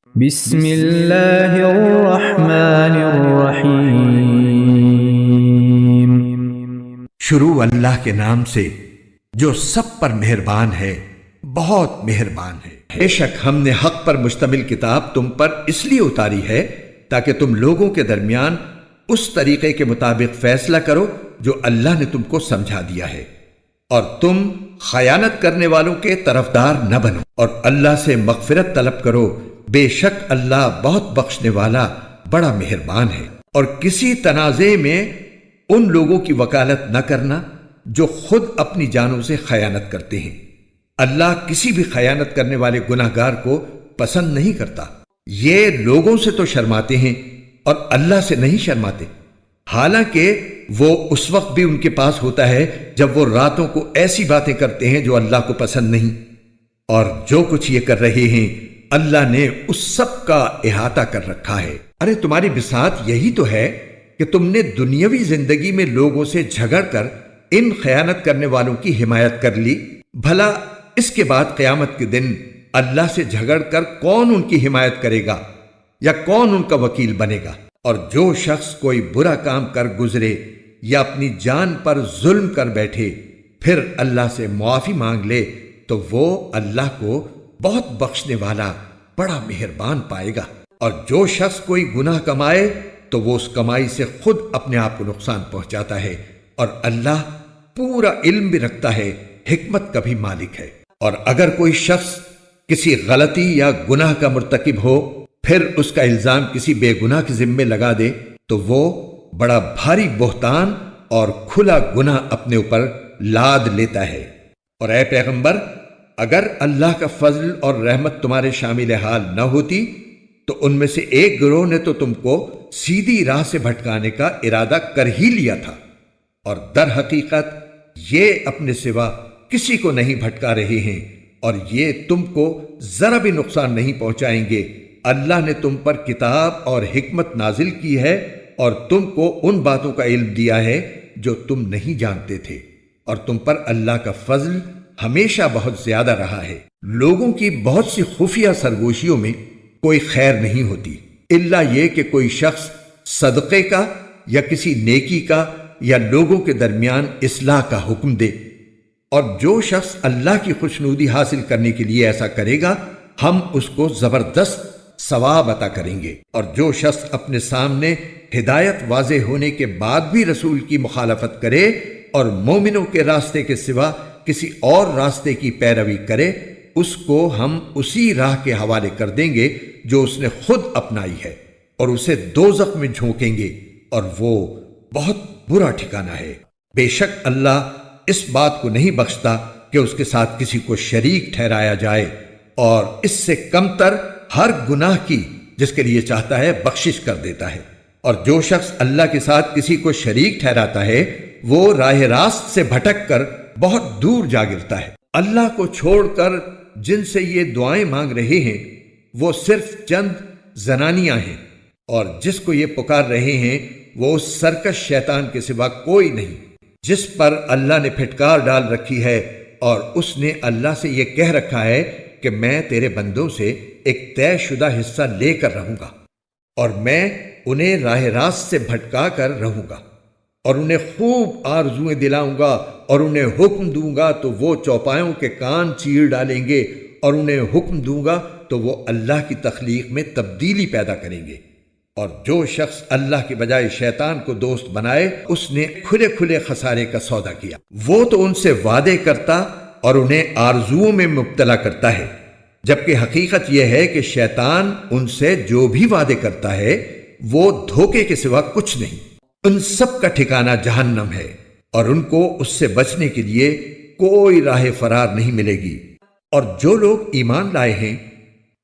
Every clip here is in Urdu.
بسم اللہ الرحمن الرحیم۔ شروع اللہ کے نام سے جو سب پر مہربان ہے، بہت مہربان ہے۔ بے شک ہم نے حق پر مشتمل کتاب تم پر اس لیے اتاری ہے تاکہ تم لوگوں کے درمیان اس طریقے کے مطابق فیصلہ کرو جو اللہ نے تم کو سمجھا دیا ہے، اور تم خیانت کرنے والوں کے طرفدار نہ بنو، اور اللہ سے مغفرت طلب کرو، بے شک اللہ بہت بخشنے والا بڑا مہربان ہے۔ اور کسی تنازع میں ان لوگوں کی وکالت نہ کرنا جو خود اپنی جانوں سے خیانت کرتے ہیں۔ اللہ کسی بھی خیانت کرنے والے گناہگار کو پسند نہیں کرتا۔ یہ لوگوں سے تو شرماتے ہیں اور اللہ سے نہیں شرماتے، حالانکہ وہ اس وقت بھی ان کے پاس ہوتا ہے جب وہ راتوں کو ایسی باتیں کرتے ہیں جو اللہ کو پسند نہیں، اور جو کچھ یہ کر رہے ہیں اللہ نے اس سب کا احاطہ کر رکھا ہے۔ ارے تمہاری بساط یہی تو ہے کہ تم نے دنیاوی زندگی میں لوگوں سے جھگڑ کر ان خیانت کرنے والوں کی حمایت کر لی، بھلا اس کے بعد قیامت کے دن اللہ سے جھگڑ کر کون ان کی حمایت کرے گا یا کون ان کا وکیل بنے گا؟ اور جو شخص کوئی برا کام کر گزرے یا اپنی جان پر ظلم کر بیٹھے پھر اللہ سے معافی مانگ لے تو وہ اللہ کو بہت بخشنے والا بڑا مہربان پائے گا۔ اور جو شخص کوئی گناہ کمائے تو وہ اس کمائی سے خود اپنے آپ کو نقصان پہنچاتا ہے، اور اللہ پورا علم بھی رکھتا ہے، حکمت کا بھی مالک ہے۔ اور اگر کوئی شخص کسی غلطی یا گناہ کا مرتکب ہو پھر اس کا الزام کسی بے گناہ کے ذمے لگا دے تو وہ بڑا بھاری بہتان اور کھلا گناہ اپنے اوپر لاد لیتا ہے۔ اور اے پیغمبر، اگر اللہ کا فضل اور رحمت تمہارے شامل حال نہ ہوتی تو ان میں سے ایک گروہ نے تو تم کو سیدھی راہ سے بھٹکانے کا ارادہ کر ہی لیا تھا، اور در حقیقت یہ اپنے سوا کسی کو نہیں بھٹکا رہے ہیں، اور یہ تم کو ذرا بھی نقصان نہیں پہنچائیں گے۔ اللہ نے تم پر کتاب اور حکمت نازل کی ہے اور تم کو ان باتوں کا علم دیا ہے جو تم نہیں جانتے تھے، اور تم پر اللہ کا فضل ہمیشہ بہت زیادہ رہا ہے۔ لوگوں کی بہت سی خفیہ سرگوشیوں میں کوئی خیر نہیں ہوتی الا یہ کہ کوئی شخص صدقے کا یا کسی نیکی کا یا لوگوں کے درمیان اصلاح کا حکم دے، اور جو شخص اللہ کی خوشنودی حاصل کرنے کے لیے ایسا کرے گا ہم اس کو زبردست ثواب عطا کریں گے۔ اور جو شخص اپنے سامنے ہدایت واضح ہونے کے بعد بھی رسول کی مخالفت کرے اور مومنوں کے راستے کے سوا کسی اور راستے کی پیروی کرے، اس کو ہم اسی راہ کے حوالے کر دیں گے جو اس نے خود اپنائی ہے، اور اسے دوزخ میں جھونکیں گے، اور وہ بہت برا ٹھکانہ ہے۔ بے شک اللہ اس بات کو نہیں بخشتا کہ اس کے ساتھ کسی کو شریک ٹھہرایا جائے، اور اس سے کم تر ہر گناہ کی جس کے لیے چاہتا ہے بخشش کر دیتا ہے۔ اور جو شخص اللہ کے ساتھ کسی کو شریک ٹھہراتا ہے وہ راہ راست سے بھٹک کر بہت دور جا گرتا ہے۔ اللہ کو چھوڑ کر جن سے یہ دعائیں مانگ رہے ہیں وہ صرف چند زنانیاں ہیں، اور جس کو یہ پکار رہے ہیں وہ اس سرکش شیطان کے سوا کوئی نہیں جس پر اللہ نے پھٹکار ڈال رکھی ہے، اور اس نے اللہ سے یہ کہہ رکھا ہے کہ میں تیرے بندوں سے ایک طے شدہ حصہ لے کر رہوں گا، اور میں انہیں راہ راست سے بھٹکا کر رہوں گا، اور انہیں خوب آرزویں دلاؤں گا، اور انہیں حکم دوں گا تو وہ چوپایوں کے کان چیر ڈالیں گے، اور انہیں حکم دوں گا تو وہ اللہ کی تخلیق میں تبدیلی پیدا کریں گے۔ اور جو شخص اللہ کے بجائے شیطان کو دوست بنائے اس نے کھلے کھلے خسارے کا سودا کیا۔ وہ تو ان سے وعدے کرتا اور انہیں آرزوؤں میں مبتلا کرتا ہے، جبکہ حقیقت یہ ہے کہ شیطان ان سے جو بھی وعدے کرتا ہے وہ دھوکے کے سوا کچھ نہیں۔ ان سب کا ٹھکانہ جہنم ہے، اور ان کو اس سے بچنے کے لیے کوئی راہ فرار نہیں ملے گی۔ اور جو لوگ ایمان لائے ہیں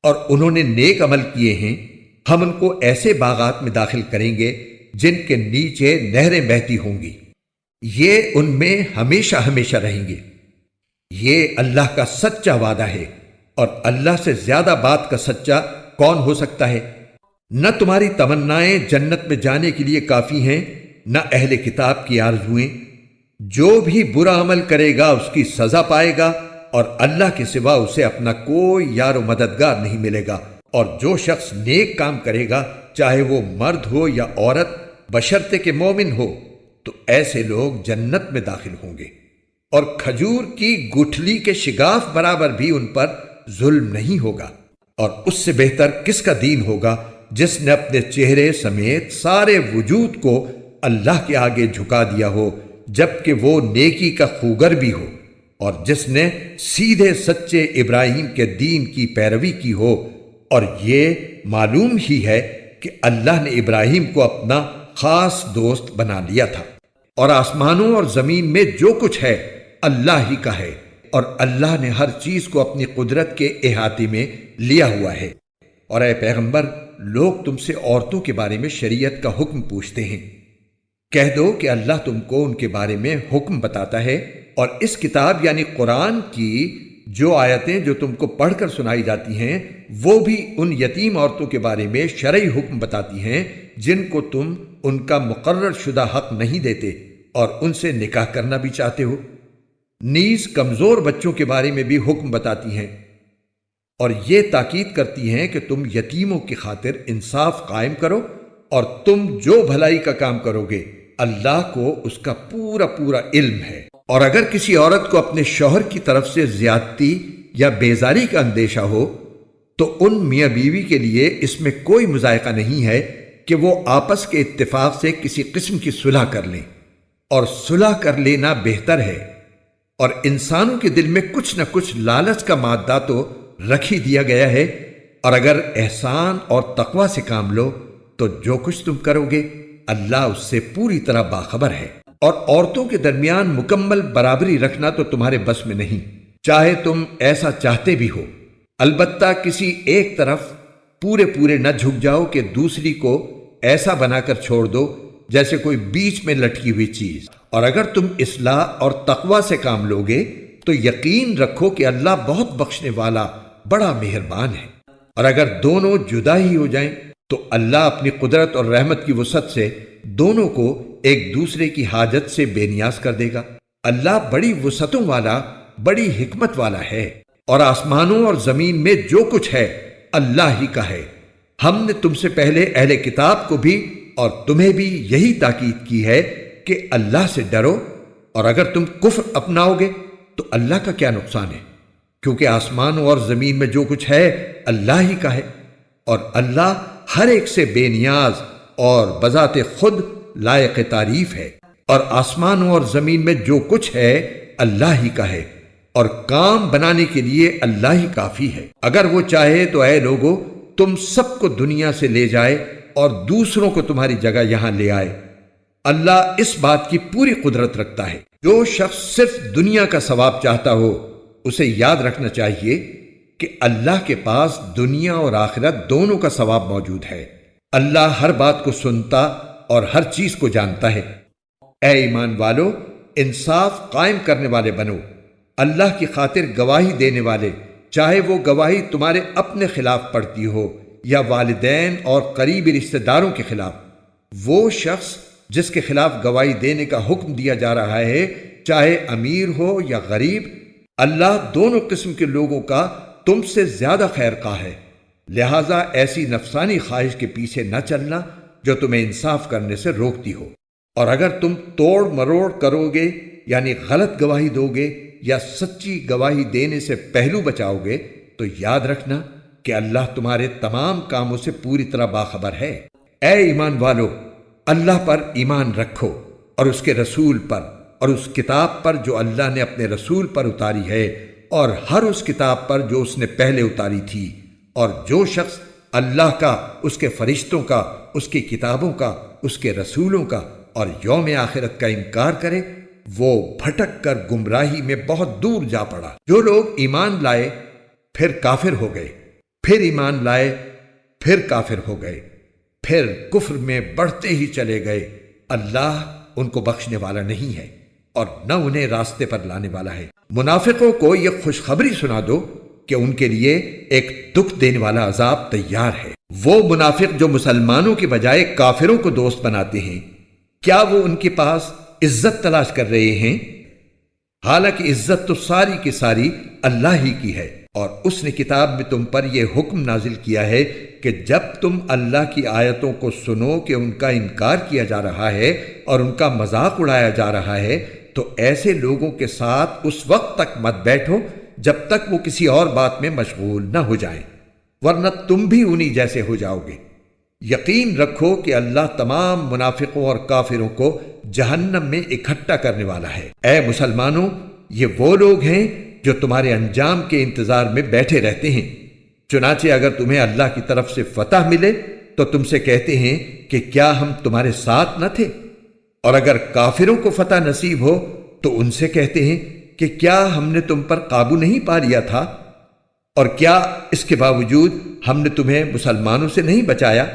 اور انہوں نے نیک عمل کیے ہیں ہم ان کو ایسے باغات میں داخل کریں گے جن کے نیچے نہریں بہتی ہوں گی، یہ ان میں ہمیشہ ہمیشہ رہیں گے۔ یہ اللہ کا سچا وعدہ ہے، اور اللہ سے زیادہ بات کا سچا کون ہو سکتا ہے؟ نہ تمہاری تمنائیں جنت میں جانے کے لیے کافی ہیں، نہ اہل کتاب کی آرزوئیں۔ جو بھی برا عمل کرے گا اس کی سزا پائے گا، اور اللہ کے سوا اسے اپنا کوئی یار و مددگار نہیں ملے گا۔ اور جو شخص نیک کام کرے گا چاہے وہ مرد ہو یا عورت بشرطے کہ مومن ہو تو ایسے لوگ جنت میں داخل ہوں گے، اور کھجور کی گٹھلی کے شگاف برابر بھی ان پر ظلم نہیں ہوگا۔ اور اس سے بہتر کس کا دین ہوگا جس نے اپنے چہرے سمیت سارے وجود کو اللہ کے آگے جھکا دیا ہو جبکہ وہ نیکی کا خوگر بھی ہو، اور جس نے سیدھے سچے ابراہیم کے دین کی پیروی کی ہو، اور یہ معلوم ہی ہے کہ اللہ نے ابراہیم کو اپنا خاص دوست بنا لیا تھا۔ اور آسمانوں اور زمین میں جو کچھ ہے اللہ ہی کا ہے، اور اللہ نے ہر چیز کو اپنی قدرت کے احاطے میں لیا ہوا ہے۔ اور اے پیغمبر، لوگ تم سے عورتوں کے بارے میں شریعت کا حکم پوچھتے ہیں، کہہ دو کہ اللہ تم کو ان کے بارے میں حکم بتاتا ہے، اور اس کتاب یعنی قرآن کی جو آیتیں جو تم کو پڑھ کر سنائی جاتی ہیں وہ بھی ان یتیم عورتوں کے بارے میں شرعی حکم بتاتی ہیں جن کو تم ان کا مقرر شدہ حق نہیں دیتے اور ان سے نکاح کرنا بھی چاہتے ہو۔ نیز کمزور بچوں کے بارے میں بھی حکم بتاتی ہیں، اور یہ تاکید کرتی ہیں کہ تم یتیموں کی خاطر انصاف قائم کرو، اور تم جو بھلائی کا کام کرو گے اللہ کو اس کا پورا پورا علم ہے۔ اور اگر کسی عورت کو اپنے شوہر کی طرف سے زیادتی یا بیزاری کا اندیشہ ہو تو ان میاں بیوی کے لیے اس میں کوئی مذائقہ نہیں ہے کہ وہ آپس کے اتفاق سے کسی قسم کی صلح کر لیں، اور صلح کر لینا بہتر ہے۔ اور انسانوں کے دل میں کچھ نہ کچھ لالچ کا مادہ تو رکھ ہی دیا گیا ہے، اور اگر احسان اور تقوی سے کام لو تو جو کچھ تم کرو گے اللہ اس سے پوری طرح باخبر ہے۔ اور عورتوں کے درمیان مکمل برابری رکھنا تو تمہارے بس میں نہیں، چاہے تم ایسا چاہتے بھی ہو، البتہ کسی ایک طرف پورے نہ جھک جاؤ کہ دوسری کو ایسا بنا کر چھوڑ دو جیسے کوئی بیچ میں لٹکی ہوئی چیز۔ اور اگر تم اصلاح اور تقوی سے کام لوگے تو یقین رکھو کہ اللہ بہت بخشنے والا بڑا مہربان ہے۔ اور اگر دونوں جدا ہی ہو جائیں تو اللہ اپنی قدرت اور رحمت کی وسعت سے دونوں کو ایک دوسرے کی حاجت سے بے نیاز کر دے گا۔ اللہ بڑی وسعتوں والا بڑی حکمت والا ہے۔ اور آسمانوں اور زمین میں جو کچھ ہے اللہ ہی کا ہے۔ ہم نے تم سے پہلے اہل کتاب کو بھی اور تمہیں بھی یہی تاکید کی ہے کہ اللہ سے ڈرو، اور اگر تم کفر اپناؤ گے تو اللہ کا کیا نقصان ہے، کیونکہ آسمانوں اور زمین میں جو کچھ ہے اللہ ہی کا ہے، اور اللہ ہر ایک سے بے نیاز اور بذات خود لائق تعریف ہے۔ اور آسمانوں اور زمین میں جو کچھ ہے اللہ ہی کا ہے، اور کام بنانے کے لیے اللہ ہی کافی ہے۔ اگر وہ چاہے تو اے لوگو تم سب کو دنیا سے لے جائے اور دوسروں کو تمہاری جگہ یہاں لے آئے۔ اللہ اس بات کی پوری قدرت رکھتا ہے۔ جو شخص صرف دنیا کا ثواب چاہتا ہو اسے یاد رکھنا چاہیے کہ اللہ کے پاس دنیا اور آخرت دونوں کا ثواب موجود ہے۔ اللہ ہر بات کو سنتا اور ہر چیز کو جانتا ہے۔ اے ایمان والو، انصاف قائم کرنے والے بنو، اللہ کی خاطر گواہی دینے والے، چاہے وہ گواہی تمہارے اپنے خلاف پڑتی ہو یا والدین اور قریبی رشتہ داروں کے خلاف۔ وہ شخص جس کے خلاف گواہی دینے کا حکم دیا جا رہا ہے چاہے امیر ہو یا غریب، اللہ دونوں قسم کے لوگوں کا تم سے زیادہ خیر خواہ ہے، لہذا ایسی نفسانی خواہش کے پیچھے نہ چلنا جو تمہیں انصاف کرنے سے روکتی ہو۔ اور اگر تم توڑ مروڑ کرو گے یعنی غلط گواہی دو گے یا سچی گواہی دینے سے پہلو بچاؤ گے تو یاد رکھنا کہ اللہ تمہارے تمام کاموں سے پوری طرح باخبر ہے۔ اے ایمان والو، اللہ پر ایمان رکھو اور اس کے رسول پر اور اس کتاب پر جو اللہ نے اپنے رسول پر اتاری ہے اور ہر اس کتاب پر جو اس نے پہلے اتاری تھی۔ اور جو شخص اللہ کا، اس کے فرشتوں کا، اس کی کتابوں کا، اس کے رسولوں کا اور یوم آخرت کا انکار کرے وہ بھٹک کر گمراہی میں بہت دور جا پڑا۔ جو لوگ ایمان لائے پھر کافر ہو گئے، پھر ایمان لائے پھر کافر ہو گئے، پھر کفر میں بڑھتے ہی چلے گئے، اللہ ان کو بخشنے والا نہیں ہے اور نہ انہیں راستے پر لانے والا ہے۔ منافقوں کو یہ خوشخبری سنا دو کہ ان کے لیے ایک دکھ دینے والا عذاب تیار ہے۔ وہ منافق جو مسلمانوں کے بجائے کافروں کو دوست بناتے ہیں، کیا وہ ان کے پاس عزت تلاش کر رہے ہیں؟ حالانکہ عزت تو ساری کی ساری اللہ ہی کی ہے۔ اور اس نے کتاب میں تم پر یہ حکم نازل کیا ہے کہ جب تم اللہ کی آیتوں کو سنو کہ ان کا انکار کیا جا رہا ہے اور ان کا مذاق اڑایا جا رہا ہے تو ایسے لوگوں کے ساتھ اس وقت تک مت بیٹھو جب تک وہ کسی اور بات میں مشغول نہ ہو جائیں، ورنہ تم بھی انہی جیسے ہو جاؤ گے۔ یقین رکھو کہ اللہ تمام منافقوں اور کافروں کو جہنم میں اکٹھا کرنے والا ہے۔ اے مسلمانوں، یہ وہ لوگ ہیں جو تمہارے انجام کے انتظار میں بیٹھے رہتے ہیں، چنانچہ اگر تمہیں اللہ کی طرف سے فتح ملے تو تم سے کہتے ہیں کہ کیا ہم تمہارے ساتھ نہ تھے، اور اگر کافروں کو فتح نصیب ہو تو ان سے کہتے ہیں کہ کیا ہم نے تم پر قابو نہیں پا لیا تھا، اور کیا اس کے باوجود ہم نے تمہیں مسلمانوں سے نہیں بچایا؟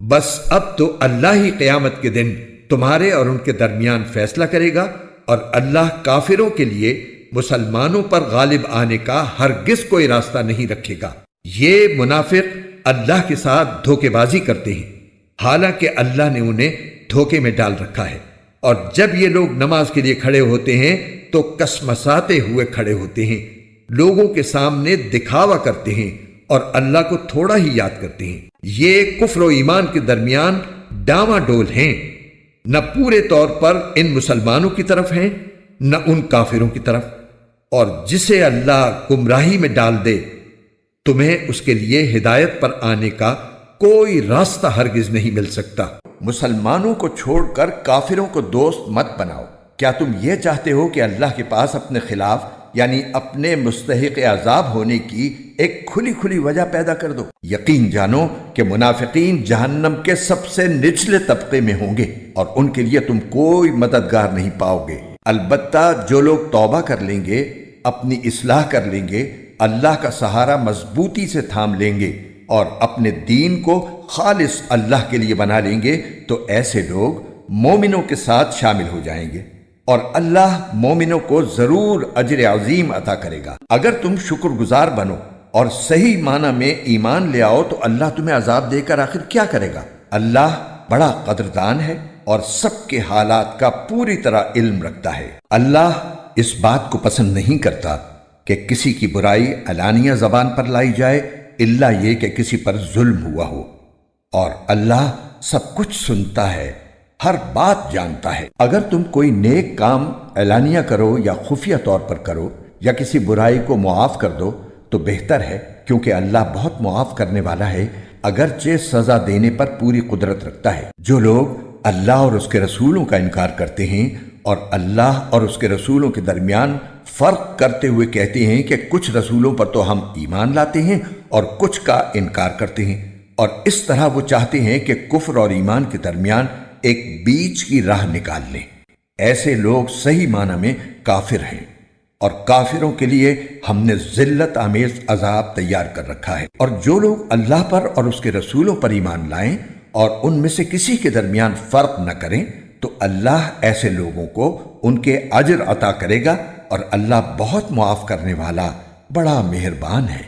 بس اب تو اللہ ہی قیامت کے دن تمہارے اور ان کے درمیان فیصلہ کرے گا، اور اللہ کافروں کے لیے مسلمانوں پر غالب آنے کا ہرگز کوئی راستہ نہیں رکھے گا۔ یہ منافق اللہ کے ساتھ دھوکے بازی کرتے ہیں، حالانکہ اللہ نے انہیں دھوکے میں ڈال رکھا ہے، اور جب یہ لوگ نماز کے لیے کھڑے ہوتے ہیں تو کسمساتے ہوئے کھڑے ہوتے ہیں، لوگوں کے سامنے دکھاوا کرتے ہیں اور اللہ کو تھوڑا ہی یاد کرتے ہیں۔ یہ کفر و ایمان کے درمیان ڈاواں ڈول ہیں، نہ پورے طور پر ان مسلمانوں کی طرف ہیں نہ ان کافروں کی طرف، اور جسے اللہ گمراہی میں ڈال دے تمہیں اس کے لیے ہدایت پر آنے کا کوئی راستہ ہرگز نہیں مل سکتا۔ مسلمانوں کو چھوڑ کر کافروں کو دوست مت بناؤ۔ کیا تم یہ چاہتے ہو کہ اللہ کے پاس اپنے خلاف یعنی اپنے مستحق عذاب ہونے کی ایک کھلی کھلی وجہ پیدا کر دو؟ یقین جانو کہ منافقین جہنم کے سب سے نچلے طبقے میں ہوں گے، اور ان کے لیے تم کوئی مددگار نہیں پاؤ گے۔ البتہ جو لوگ توبہ کر لیں گے، اپنی اصلاح کر لیں گے، اللہ کا سہارا مضبوطی سے تھام لیں گے اور اپنے دین کو خالص اللہ کے لیے بنا لیں گے تو ایسے لوگ مومنوں کے ساتھ شامل ہو جائیں گے، اور اللہ مومنوں کو ضرور اجر عظیم عطا کرے گا۔ اگر تم شکر گزار بنو اور صحیح معنی میں ایمان لے آؤ تو اللہ تمہیں عذاب دے کر آخر کیا کرے گا؟ اللہ بڑا قدردان ہے اور سب کے حالات کا پوری طرح علم رکھتا ہے۔ اللہ اس بات کو پسند نہیں کرتا کہ کسی کی برائی علانیہ زبان پر لائی جائے الا یہ کہ کسی پر ظلم ہوا ہو، اور اللہ سب کچھ سنتا ہے، ہر بات جانتا ہے۔ اگر تم کوئی نیک کام اعلانیہ کرو یا خفیہ طور پر کرو یا کسی برائی کو معاف کر دو تو بہتر ہے، کیونکہ اللہ بہت معاف کرنے والا ہے، اگرچہ سزا دینے پر پوری قدرت رکھتا ہے۔ جو لوگ اللہ اور اس کے رسولوں کا انکار کرتے ہیں اور اللہ اور اس کے رسولوں کے درمیان فرق کرتے ہوئے کہتے ہیں کہ کچھ رسولوں پر تو ہم ایمان لاتے ہیں اور کچھ کا انکار کرتے ہیں، اور اس طرح وہ چاہتے ہیں کہ کفر اور ایمان کے درمیان ایک بیچ کی راہ نکال لیں، ایسے لوگ صحیح معنی میں کافر ہیں، اور کافروں کے لیے ہم نے ذلت آمیز عذاب تیار کر رکھا ہے۔ اور جو لوگ اللہ پر اور اس کے رسولوں پر ایمان لائیں اور ان میں سے کسی کے درمیان فرق نہ کریں تو اللہ ایسے لوگوں کو ان کے اجر عطا کرے گا، اور اللہ بہت معاف کرنے والا بڑا مہربان ہے۔